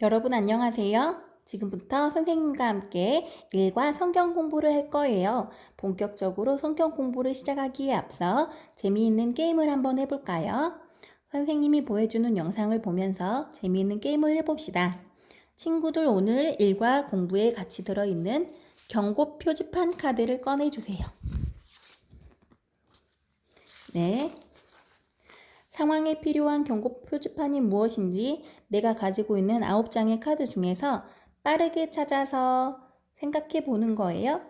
여러분 안녕하세요. 지금부터 선생님과 함께 일과 성경 공부를 할 거예요. 본격적으로 성경 공부를 시작하기에 앞서 재미있는 게임을 한번 해볼까요? 선생님이 보여주는 영상을 보면서 재미있는 게임을 해봅시다. 친구들 오늘 일과 공부에 같이 들어있는 경고 표지판 카드를 꺼내주세요. 네. 상황에 필요한 경고 표지판이 무엇인지 내가 가지고 있는 9장의 카드 중에서 빠르게 찾아서 생각해 보는 거예요.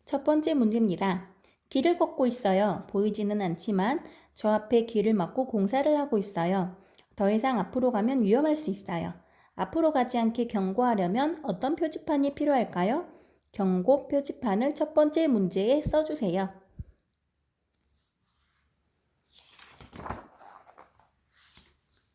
첫 번째 문제입니다. 길을 걷고 있어요. 보이지는 않지만 저 앞에 길을 막고 공사를 하고 있어요. 더 이상 앞으로 가면 위험할 수 있어요. 앞으로 가지 않게 경고하려면 어떤 표지판이 필요할까요? 경고 표지판을 첫 번째 문제에 써주세요.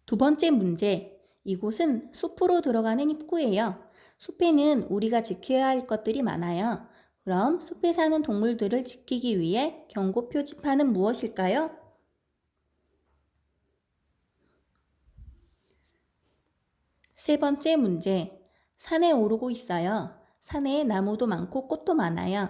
두 번째 문제. 이곳은 숲으로 들어가는 입구예요. 숲에는 우리가 지켜야 할 것들이 많아요. 그럼 숲에 사는 동물들을 지키기 위해 경고 표지판은 무엇일까요? 세 번째 문제. 산에 오르고 있어요. 산에 나무도 많고 꽃도 많아요.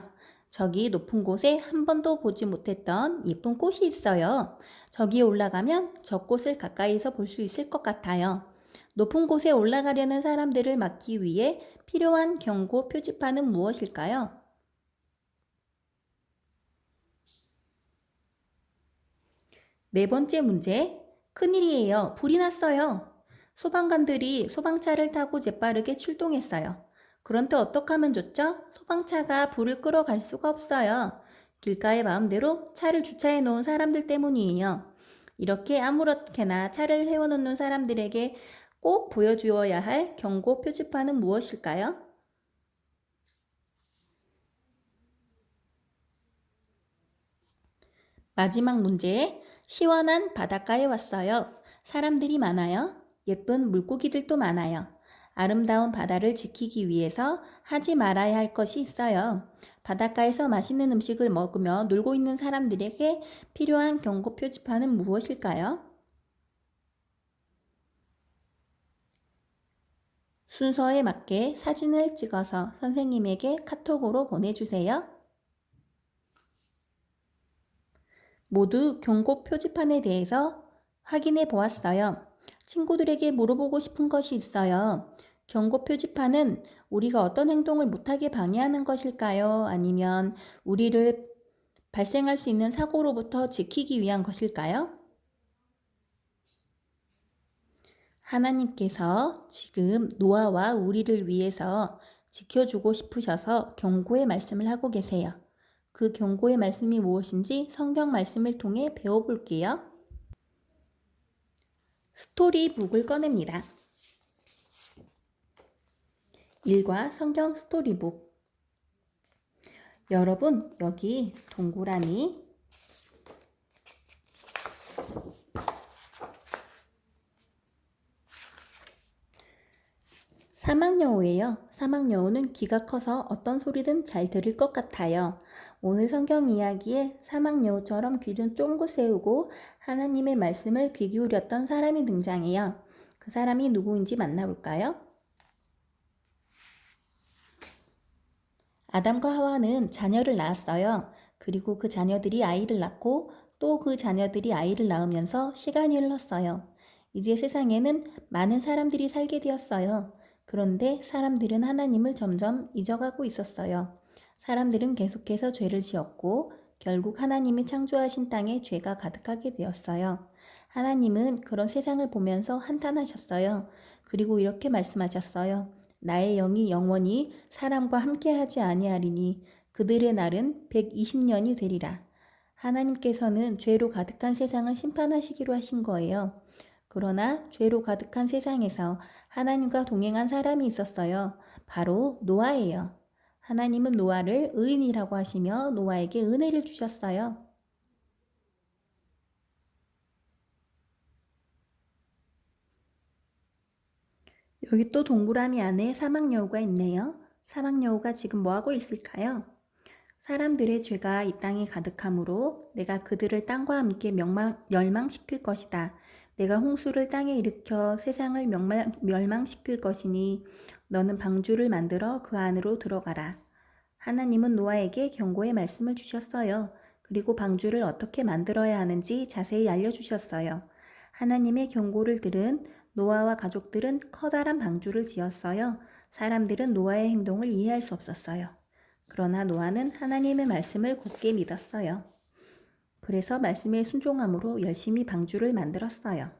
저기 높은 곳에 한 번도 보지 못했던 예쁜 꽃이 있어요. 저기에 올라가면 저 꽃을 가까이서 볼 수 있을 것 같아요. 높은 곳에 올라가려는 사람들을 막기 위해 필요한 경고 표지판은 무엇일까요? 네 번째 문제. 큰일이에요. 불이 났어요. 소방관들이 소방차를 타고 재빠르게 출동했어요. 그런데 어떻게 하면 좋죠? 소방차가 불을 끌어갈 수가 없어요. 길가에 마음대로 차를 주차해 놓은 사람들 때문이에요. 이렇게 아무렇게나 차를 세워놓는 사람들에게 꼭 보여주어야 할 경고 표지판은 무엇일까요? 마지막 문제. 시원한 바닷가에 왔어요. 사람들이 많아요. 예쁜 물고기들도 많아요. 아름다운 바다를 지키기 위해서 하지 말아야 할 것이 있어요. 바닷가에서 맛있는 음식을 먹으며 놀고 있는 사람들에게 필요한 경고 표지판은 무엇일까요? 순서에 맞게 사진을 찍어서 선생님에게 카톡으로 보내주세요. 모두 경고 표지판에 대해서 확인해 보았어요. 친구들에게 물어보고 싶은 것이 있어요. 경고 표지판은 우리가 어떤 행동을 못하게 방해하는 것일까요? 아니면 우리를 발생할 수 있는 사고로부터 지키기 위한 것일까요? 하나님께서 지금 노아와 우리를 위해서 지켜주고 싶으셔서 경고의 말씀을 하고 계세요. 그 경고의 말씀이 무엇인지 성경 말씀을 통해 배워볼게요. 스토리북을 꺼냅니다. 일과 성경 스토리북. 여러분, 여기 동그라미 사막여우예요. 사막여우는 귀가 커서 어떤 소리든 잘 들을 것 같아요. 오늘 성경 이야기에 사막여우처럼 귀를 쫑긋 세우고 하나님의 말씀을 귀 기울였던 사람이 등장해요. 그 사람이 누구인지 만나볼까요? 아담과 하와는 자녀를 낳았어요. 그리고 그 자녀들이 아이를 낳고 또 그 자녀들이 아이를 낳으면서 시간이 흘렀어요. 이제 세상에는 많은 사람들이 살게 되었어요. 그런데 사람들은 하나님을 점점 잊어가고 있었어요. 사람들은 계속해서 죄를 지었고 결국 하나님이 창조하신 땅에 죄가 가득하게 되었어요. 하나님은 그런 세상을 보면서 한탄하셨어요. 그리고 이렇게 말씀하셨어요. 나의 영이 영원히 사람과 함께하지 아니하리니 그들의 날은 120년이 되리라. 하나님께서는 죄로 가득한 세상을 심판하시기로 하신 거예요. 그러나 죄로 가득한 세상에서 하나님과 동행한 사람이 있었어요. 바로 노아예요. 하나님은 노아를 의인이라고 하시며 노아에게 은혜를 주셨어요. 여기 또 동그라미 안에 사막여우가 있네요. 사막여우가 지금 뭐하고 있을까요? 사람들의 죄가 이 땅에 가득하므로 내가 그들을 땅과 함께 멸망시킬 것이다. 내가 홍수를 땅에 일으켜 세상을 멸망시킬 것이니 너는 방주를 만들어 그 안으로 들어가라. 하나님은 노아에게 경고의 말씀을 주셨어요. 그리고 방주를 어떻게 만들어야 하는지 자세히 알려주셨어요. 하나님의 경고를 들은 노아와 가족들은 커다란 방주를 지었어요. 사람들은 노아의 행동을 이해할 수 없었어요. 그러나 노아는 하나님의 말씀을 굳게 믿었어요. 그래서 말씀에 순종함으로 열심히 방주를 만들었어요.